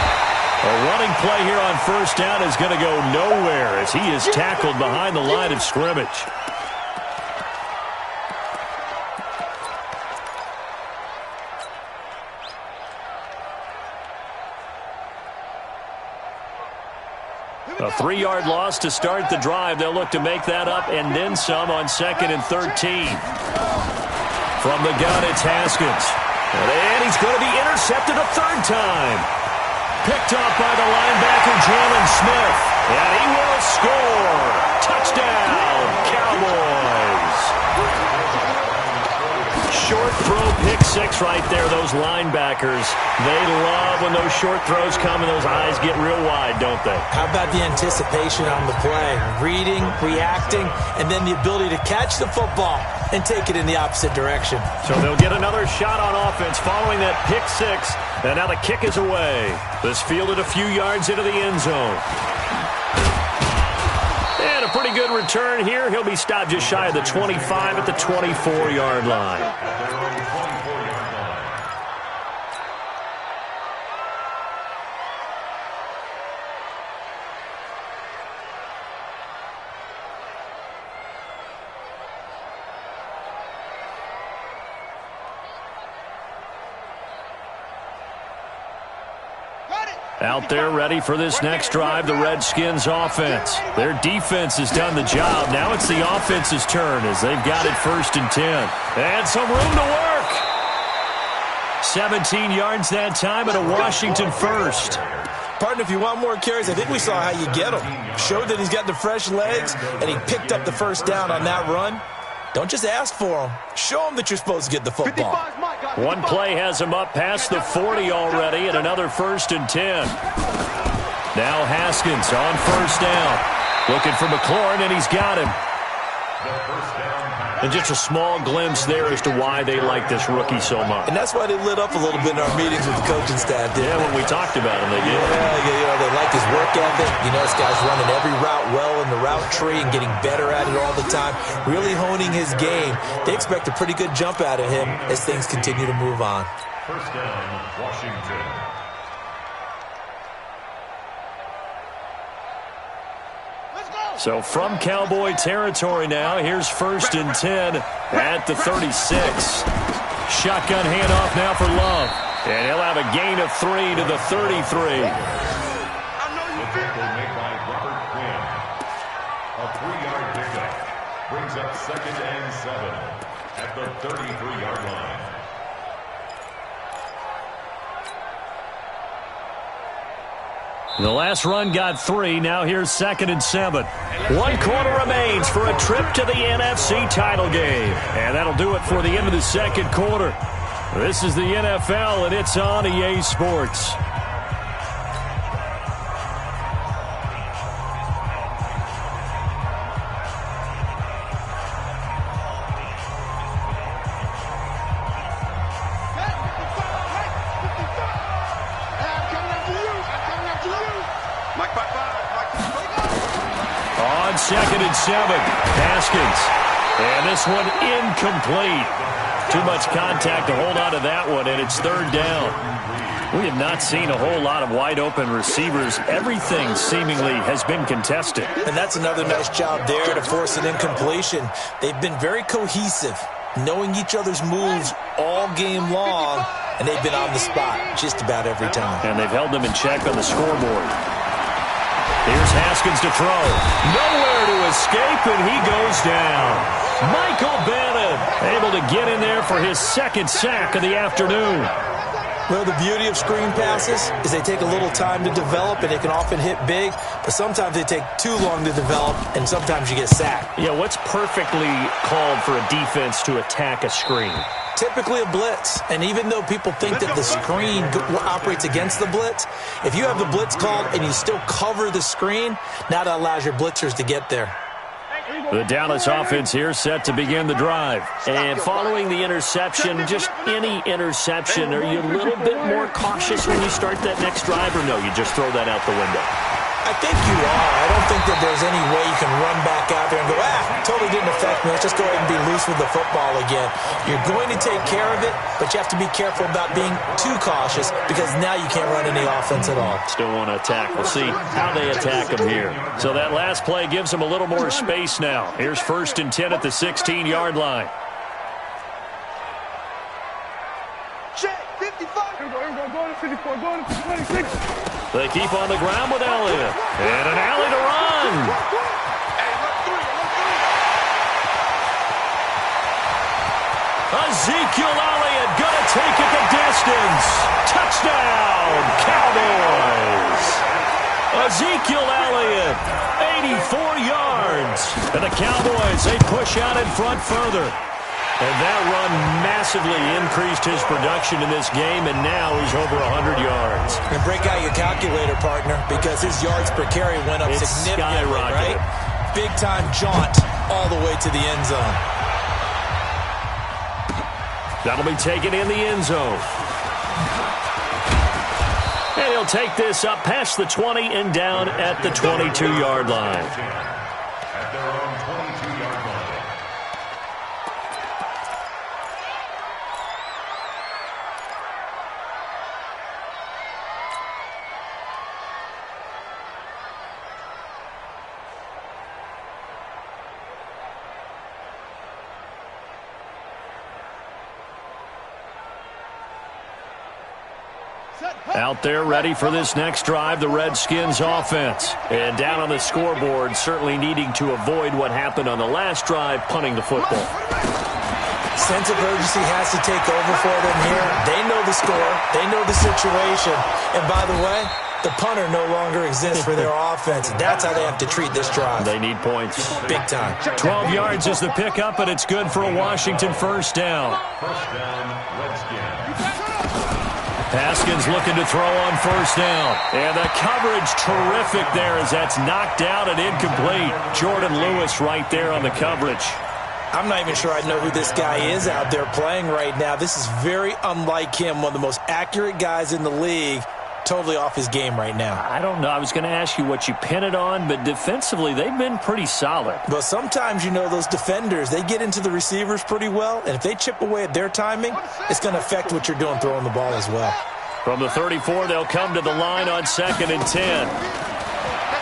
A running play here on 1st down is going to go nowhere as he is tackled behind the line of scrimmage. A 3-yard loss to start the drive. They'll look to make that up and then some on 2nd and 13. From the gun, it's Haskins. And he's going to be intercepted a 3rd time. Picked up by the linebacker, Jalen Smith. And he will score. Touchdown, Cowboys. Short throw, pick 6 right there. Those linebackers, they love when those short throws come and those eyes get real wide, don't they? How about the anticipation on the play? Reading, reacting, and then the ability to catch the football and take it in the opposite direction. So they'll get another shot on offense following that pick 6, and now the kick is away. This fielded a few yards into the end zone. And a pretty good return here. He'll be stopped just shy of the 25 at the 24-yard line. Out there ready for this next drive, the Redskins offense. Their defense has done the job. Now it's the offense's turn as they've got it 1st and 10. And some room to work. 17 yards that time and a Washington 1st. Partner, if you want more carries, I think we saw how you get him. Showed that he's got the fresh legs, and he picked up the 1st down on that run. Don't just ask for him. Show him that you're supposed to get the football. One play has him up past the 40 already and another 1st and 10. Now Haskins on 1st down. Looking for McLaurin, and he's got him. And just a small glimpse there as to why they like this rookie so much. And that's why they lit up a little bit in our meetings with the coaching staff. Yeah, when we talked about him, they did. Yeah, they like his work ethic. You know, this guy's running every route well in the route tree and getting better at it all the time, really honing his game. They expect a pretty good jump out of him as things continue to move on. 1st down, Washington. So from Cowboy territory now, here's 1st and 10 at the 36. Shotgun handoff now for Love. And he'll have a gain of 3 to the 33. The tackle made by Robert Quinn. A 3-yard pickup brings up 2nd and 7 at the 33-yard line. The last run got 3. Now here's 2nd and 7. 1 quarter remains for a trip to the NFC title game. And that'll do it for the end of the second quarter. This is the NFL, and it's on EA Sports. On 2nd and 7, Haskins. And this one incomplete. Too much contact to hold on to that one, and it's 3rd down. We have not seen a whole lot of wide-open receivers. Everything seemingly has been contested. And that's another nice job there to force an incompletion. They've been very cohesive, knowing each other's moves all game long, and they've been on the spot just about every time. And they've held them in check on the scoreboard. Here's Haskins to throw. Nowhere to escape, and he goes down. Michael Bannon able to get in there for his 2nd sack of the afternoon. Well, the beauty of screen passes is they take a little time to develop, and they can often hit big, but sometimes they take too long to develop, and sometimes you get sacked. Yeah, what's perfectly called for a defense to attack a screen? Typically a blitz, and even though people think that the screen operates against the blitz, if you have the blitz called and you still cover the screen, now that allows your blitzers to get there. The Dallas offense here set to begin the drive. And following the interception, just any interception, are you a little bit more cautious when you start that next drive, or no, you just throw that out the window? I think you are. I don't think that there's any way you can run back out there and go, totally didn't affect me. Let's just go ahead and be loose with the football again. You're going to take care of it, but you have to be careful about being too cautious because now you can't run any offense at all. Still want to attack. We'll see how they attack them here. So that last play gives them a little more space now. Here's 1st and 10 at the 16-yard line. Check, 55. Here we go, going to 54, going to 26. They keep on the ground with Elliott. And an alley to run. Ezekiel Elliott going to take it the distance. Touchdown, Cowboys. Ezekiel Elliott, 84 yards. And the Cowboys, they push out in front further. And that run massively increased his production in this game, and now he's over 100 yards. And break out your calculator, partner, because his yards per carry went up significantly, right? Big-time jaunt all the way to the end zone. That'll be taken in the end zone. And he'll take this up past the 20 and down at the 22-yard line. At their own 22-yard line. Out there ready for this next drive, the Redskins offense. And down on the scoreboard, certainly needing to avoid what happened on the last drive, punting the football. Sense of urgency has to take over for them here. They know the score. They know the situation. And by the way, the punter no longer exists for their offense. That's how they have to treat this drive. They need points. Big time. 12 yards is the pickup, and it's good for a Washington first down. First down, Redskins. Haskins looking to throw on first down. And the coverage terrific there as that's knocked out and incomplete. Jordan Lewis right there on the coverage. I'm not even sure I know who this guy is out there playing right now. This is very unlike him, one of the most accurate guys in the league. Totally off his game right now. I don't know. I was going to ask you what you pin it on, but defensively, they've been pretty solid. Well, sometimes, you know, those defenders, they get into the receivers pretty well, and if they chip away at their timing, it's going to affect what you're doing throwing the ball as well. From the 34, they'll come to the line on 2nd and 10.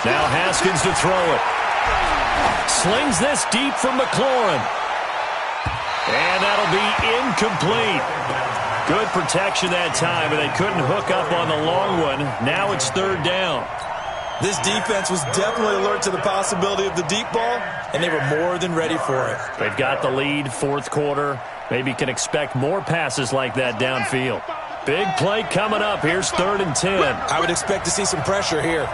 Now Haskins to throw it. Slings this deep from McLaurin. And that'll be incomplete. Good protection that time, and they couldn't hook up on the long one. Now it's third down. This defense was definitely alert to the possibility of the deep ball, and they were more than ready for it. They've got the lead, fourth quarter. Maybe can expect more passes like that downfield. Big play coming up. Here's 3rd and 10. I would expect to see some pressure here.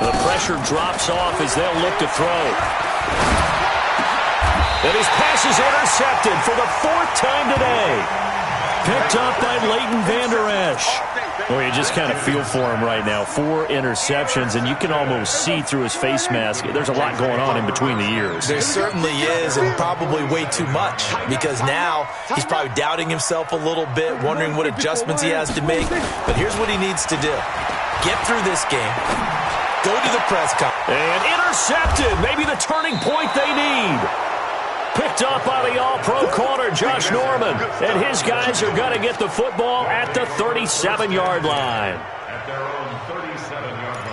The pressure drops off as they'll look to throw. And his pass is intercepted for the 4th time today. Picked up by Leighton Vander Esch. Well, you just kind of feel for him right now. 4 interceptions, and you can almost see through his face mask. There's a lot going on in between the ears. There certainly is, and probably way too much, because now he's probably doubting himself a little bit, wondering what adjustments he has to make. But here's what he needs to do. Get through this game. Go to the press conference. And intercepted. Maybe the turning point they need. Picked up by the all-pro corner, Josh Norman. And his guys are going to get the football at the 37-yard line. At their own 37-yard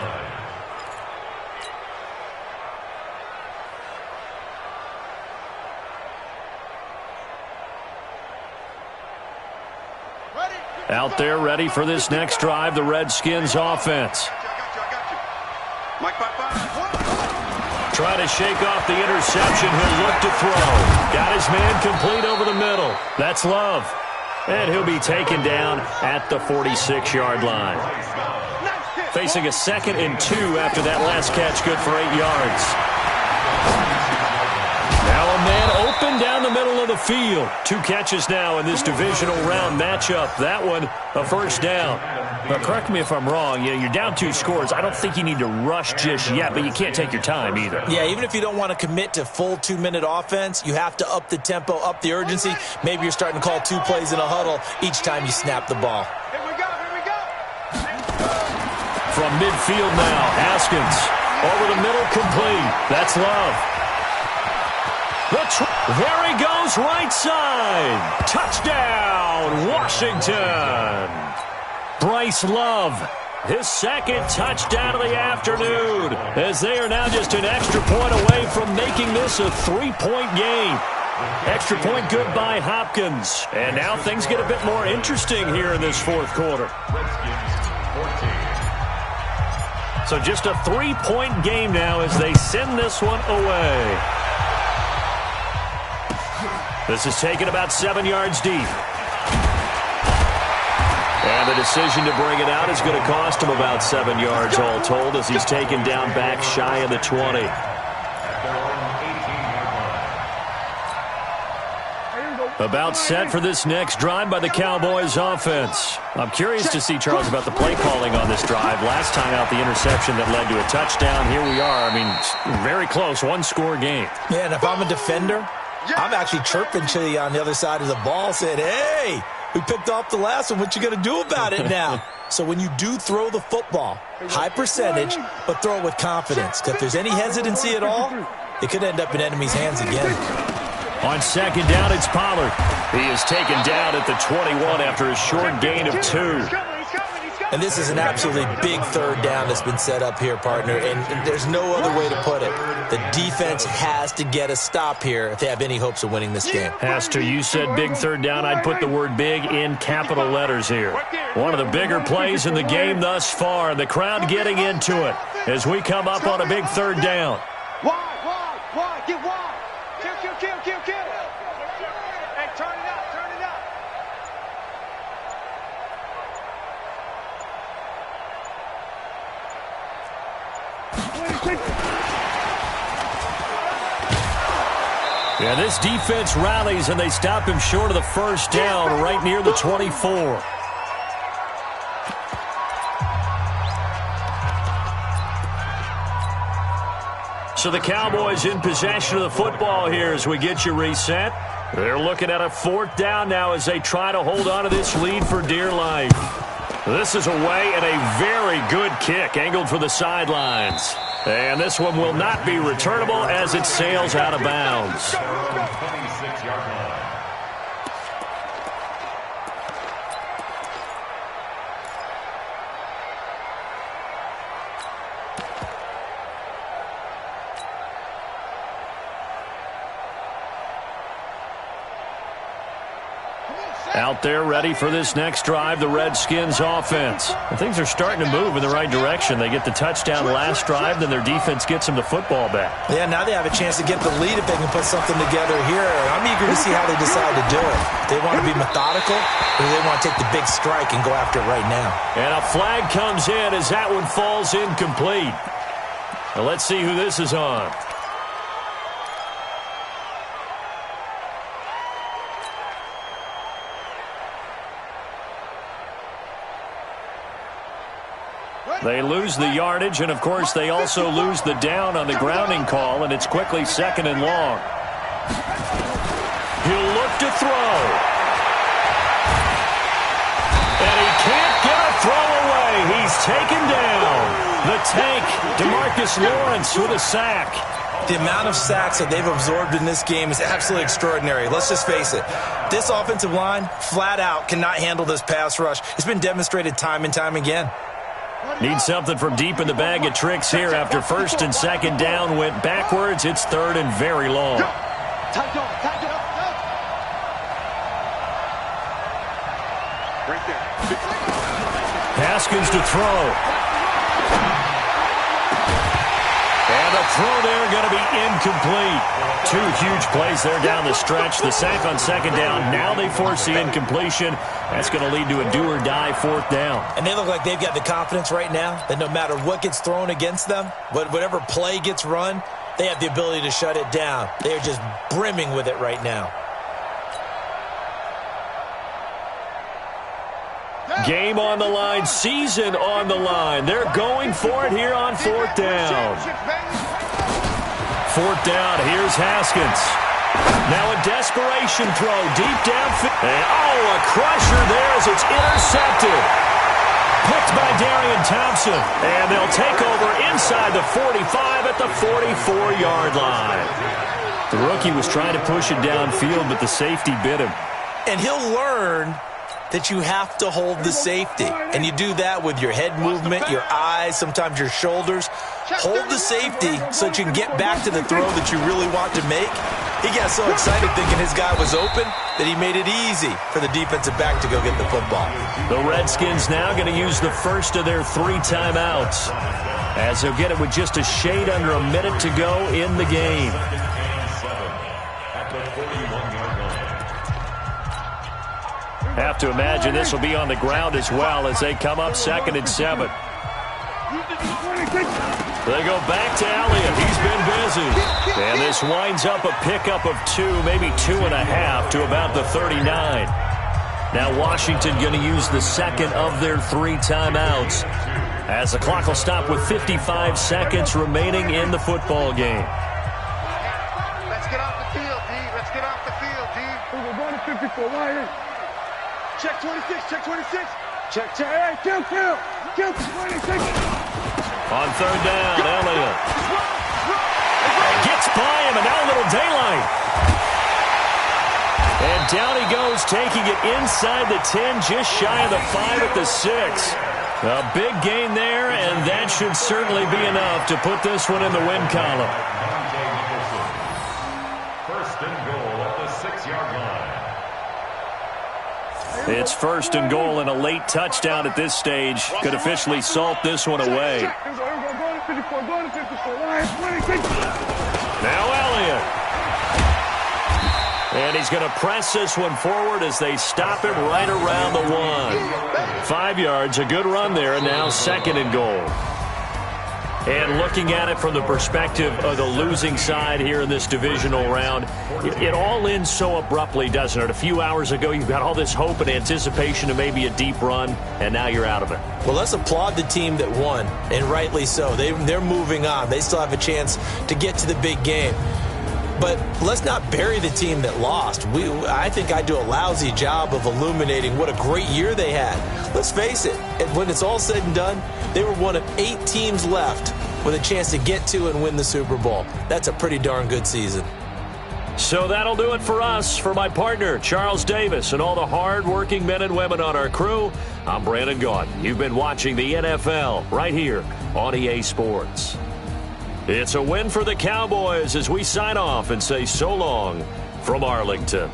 line. Out there ready for this next drive, the Redskins offense. Trying to shake off the interception. He'll look to throw. Got his man complete over the middle. That's Love. And he'll be taken down at the 46-yard line. Facing a 2nd and 2 after that last catch, good for 8 yards. Now a man open down the middle of the field. 2 catches now in this divisional round matchup. That one, a first down. But correct me if I'm wrong, you're down 2 scores. I don't think you need to rush just yet, but you can't take your time either. Yeah, even if you don't want to commit to full 2-minute offense, you have to up the tempo, up the urgency. Maybe you're starting to call 2 plays in a huddle each time you snap the ball. Here we go. From midfield now, Haskins. Over the middle, complete. That's Love. There he goes, right side. Touchdown, Washington. Bryce Love, his 2nd touchdown of the afternoon, as they are now just an extra point away from making this a 3-point game. Extra point good by Hopkins. And now things get a bit more interesting here in this 4th quarter. So just a 3-point game now as they send this one away. This is taken about 7 yards deep. And the decision to bring it out is going to cost him about 7 yards all told as he's taken down back shy of the 20. About set for this next drive by the Cowboys offense. I'm curious to see, Charles, about the play calling on this drive. Last time out, the interception that led to a touchdown. Here we are. I mean, very close, 1-score game. Yeah, and if I'm a defender, I'm actually chirping to you on the other side of the ball, saying, hey, we picked off the last one. What you going to do about it now? So when you do throw the football, high percentage, but throw it with confidence. Because if there's any hesitancy at all, it could end up in enemy's hands again. On 2nd down, it's Pollard. He is taken down at the 21 after a short gain of 2. And this is an absolutely big 3rd down that's been set up here, partner. And there's no other way to put it. The defense has to get a stop here if they have any hopes of winning this game. Has to. You said big 3rd down. I'd put the word big in capital letters here. One of the bigger plays in the game thus far. The crowd getting into it as we come up on a big 3rd down. Wide, get wide. Kill. Hey, turn it up. Yeah, this defense rallies, and they stop him short of the first down right near the 24. So the Cowboys in possession of the football here as we get you reset. They're looking at a 4th down now as they try to hold on to this lead for dear life. This is away and a very good kick angled for the sidelines. And this one will not be returnable as it sails out of bounds. 26-yard line. Out there ready for this next drive, the Redskins offense. And things are starting to move in the right direction. They get the touchdown last drive, then their defense gets them the football back. Yeah, now they have a chance to get the lead if they can put something together here. I'm eager to see how they decide to do it. They want to be methodical, or they want to take the big strike and go after it right now. And a flag comes in as that one falls incomplete. Now let's see who this is on. They lose the yardage, and, of course, they also lose the down on the grounding call, and it's quickly 2nd and long. He'll look to throw. And he can't get a throw away. He's taken down. The tank, DeMarcus Lawrence with a sack. The amount of sacks that they've absorbed in this game is absolutely extraordinary. Let's just face it. This offensive line, flat out, cannot handle this pass rush. It's been demonstrated time and time again. Need something from deep in the bag of tricks here after 1st and 2nd down went backwards. It's 3rd and very long. Haskins to throw. And the throw there going to be incomplete. 2 huge plays there down the stretch. The sack on 2nd down. Now they force the incompletion. That's going to lead to a do-or-die 4th down. And they look like they've got the confidence right now that no matter what gets thrown against them, whatever play gets run, they have the ability to shut it down. They are just brimming with it right now. Game on the line, season on the line. They're going for it here on 4th down. 4th down, here's Haskins. Now a desperation throw deep downfield. And a crusher there as it's intercepted. Picked by Darian Thompson. And they'll take over inside the 45 at the 44-yard line. The rookie was trying to push it downfield, but the safety bit him. And he'll learn that you have to hold the safety. And you do that with your head movement, your eyes, sometimes your shoulders. Hold the safety so that you can get back to the throw that you really want to make. He got so excited thinking his guy was open that he made it easy for the defensive back to go get the football. The Redskins now going to use the first of their 3 timeouts, as they'll get it with just a shade under a minute to go in the game. Have to imagine this will be on the ground as well as they come up 2nd and 7. They go back to Elliott. He's been busy. And this winds up a pickup of 2, maybe 2.5 to about the 39. Now Washington going to use the 2nd of their 3 timeouts, as the clock will stop with 55 seconds remaining in the football game. Let's get off the field, D. Let's get off the field, D. We're going to 54. Why here? Check 26. Check 26. Check. All right, count. 26. On 3rd down, Elliott. Gets by him, and now a little daylight. And down he goes, taking it inside the 10, just shy of the 5 at the 6. A big gain there, and that should certainly be enough to put this one in the win column. 1st and goal at the 6-yard line. It's 1st and goal, and a late touchdown at this stage could officially salt this one away. Now Elliott. And he's going to press this one forward as they stop him right around the 1. 5 yards, a good run there, and now 2nd and goal. And looking at it from the perspective of the losing side here in this divisional round, it all ends so abruptly, doesn't it? A few hours ago, you've got all this hope and anticipation of maybe a deep run, and now you're out of it. Well, let's applaud the team that won, and rightly so. They're moving on. They still have a chance to get to the big game. But let's not bury the team that lost. I think I do a lousy job of illuminating what a great year they had. Let's face it, when it's all said and done, they were one of 8 teams left with a chance to get to and win the Super Bowl. That's a pretty darn good season. So that'll do it for us. For my partner, Charles Davis, and all the hard-working men and women on our crew, I'm Brandon Gaudin. You've been watching the NFL right here on EA Sports. It's a win for the Cowboys as we sign off and say so long from Arlington.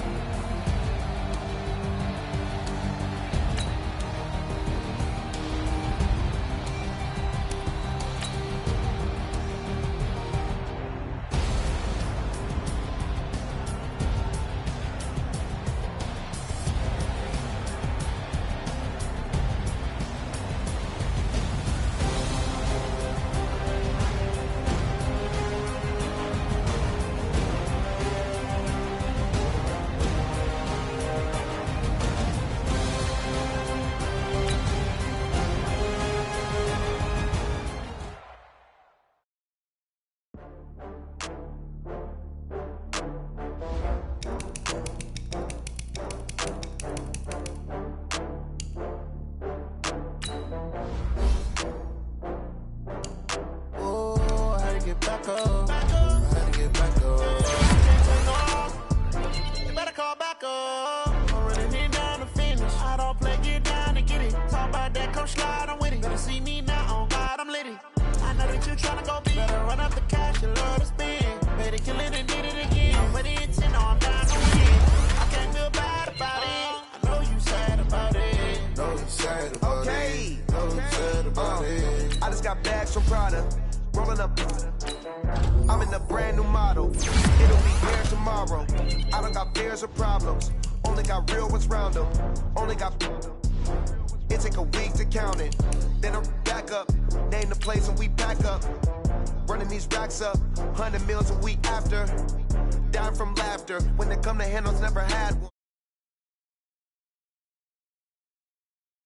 you love to spin. Better kill it and did it again. I'm with it, you know I'm down to win. I can't feel bad about it. I know you sad about it. Know you sad about it. Know you sad about it. I just got bags from Prada. Rolling up. I'm in a brand new model. It'll be here tomorrow. I don't got fears or problems. Only got real ones round them. Only got. It take a week to count it. Then I'm back up. Name the place and we pack up. Running these racks up. 100 meals a week after. Dying from laughter. When they come to handles, never had one.